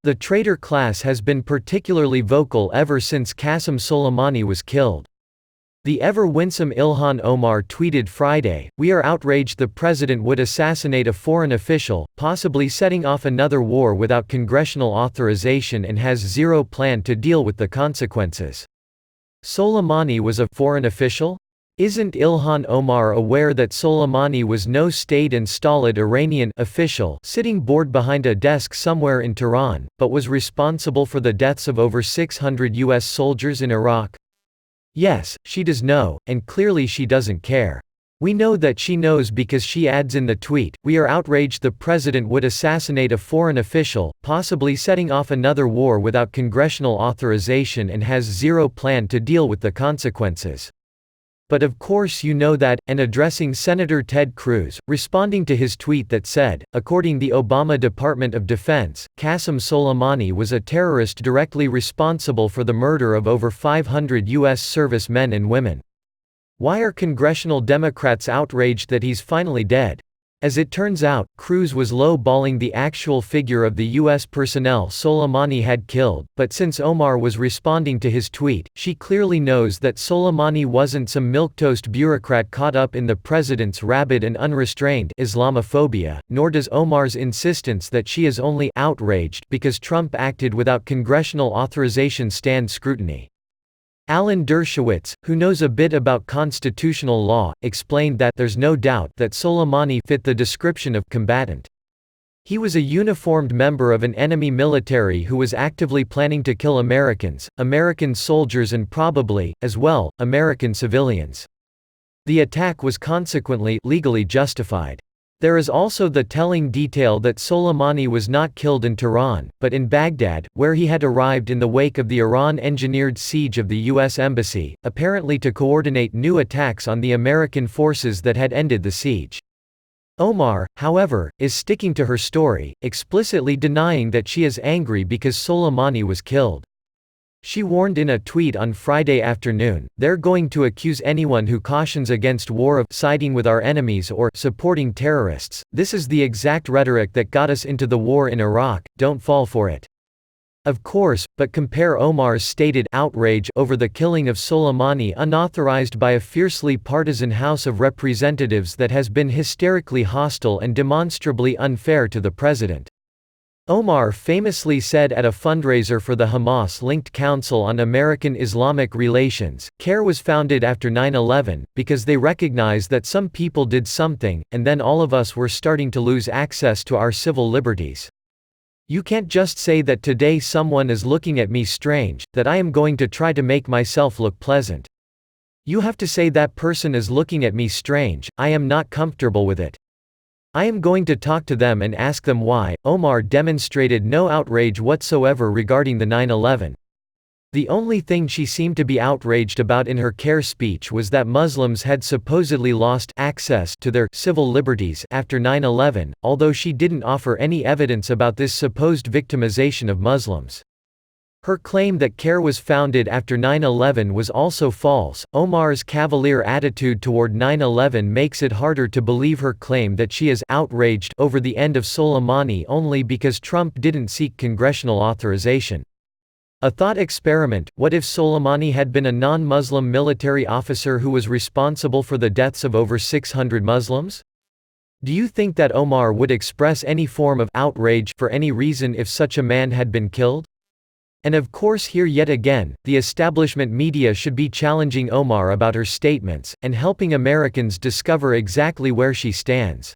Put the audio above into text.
The traitor class has been particularly vocal ever since Qasem Soleimani was killed. The ever-winsome Ilhan Omar tweeted Friday, "We are outraged the president would assassinate a foreign official, possibly setting off another war without congressional authorization and has zero plan to deal with the consequences." Soleimani was a foreign official? Isn't Ilhan Omar aware that Soleimani was no staid and stolid Iranian official sitting bored behind a desk somewhere in Tehran, but was responsible for the deaths of over 600 US soldiers in Iraq? Yes, she does know, and clearly she doesn't care. We know that she knows because she adds in the tweet, "We are outraged the president would assassinate a foreign official, possibly setting off another war without congressional authorization and has zero plan to deal with the consequences." But of course you know that, and addressing Senator Ted Cruz, responding to his tweet that said, according the Obama Department of Defense, Qasem Soleimani was a terrorist directly responsible for the murder of over 500 U.S. servicemen and women. Why are congressional Democrats outraged that he's finally dead? As it turns out, Cruz was low-balling the actual figure of the U.S. personnel Soleimani had killed, but since Omar was responding to his tweet, she clearly knows that Soleimani wasn't some milquetoast bureaucrat caught up in the president's rabid and unrestrained Islamophobia, nor does Omar's insistence that she is only outraged because Trump acted without congressional authorization stand scrutiny. Alan Dershowitz, who knows a bit about constitutional law, explained that there's no doubt that Soleimani fit the description of combatant. He was a uniformed member of an enemy military who was actively planning to kill Americans, American soldiers and probably, as well, American civilians. The attack was consequently legally justified. There is also the telling detail that Soleimani was not killed in Tehran, but in Baghdad, where he had arrived in the wake of the Iran-engineered siege of the U.S. Embassy, apparently to coordinate new attacks on the American forces that had ended the siege. Omar, however, is sticking to her story, explicitly denying that she is angry because Soleimani was killed. She warned in a tweet on Friday afternoon, "They're going to accuse anyone who cautions against war of siding with our enemies or supporting terrorists. This is the exact rhetoric that got us into the war in Iraq, don't fall for it." Of course, but compare Omar's stated outrage over the killing of Soleimani unauthorized by a fiercely partisan House of Representatives that has been hysterically hostile and demonstrably unfair to the president. Omar famously said at a fundraiser for the Hamas-linked Council on American Islamic Relations, "CARE was founded after 9/11, because they recognized that some people did something, and then all of us were starting to lose access to our civil liberties. You can't just say that today someone is looking at me strange, that I am going to try to make myself look pleasant. You have to say that person is looking at me strange, I am not comfortable with it. I am going to talk to them and ask them why." Omar demonstrated no outrage whatsoever regarding the 9/11. The only thing she seemed to be outraged about in her CARE speech was that Muslims had supposedly lost access to their civil liberties after 9/11, although she didn't offer any evidence about this supposed victimization of Muslims. Her claim that CARE was founded after 9/11 was also false. Omar's cavalier attitude toward 9/11 makes it harder to believe her claim that she is outraged over the end of Soleimani only because Trump didn't seek congressional authorization. A thought experiment: what if Soleimani had been a non-Muslim military officer who was responsible for the deaths of over 600 Muslims? Do you think that Omar would express any form of outrage for any reason if such a man had been killed? And of course here yet again, the establishment media should be challenging Omar about her statements, and helping Americans discover exactly where she stands.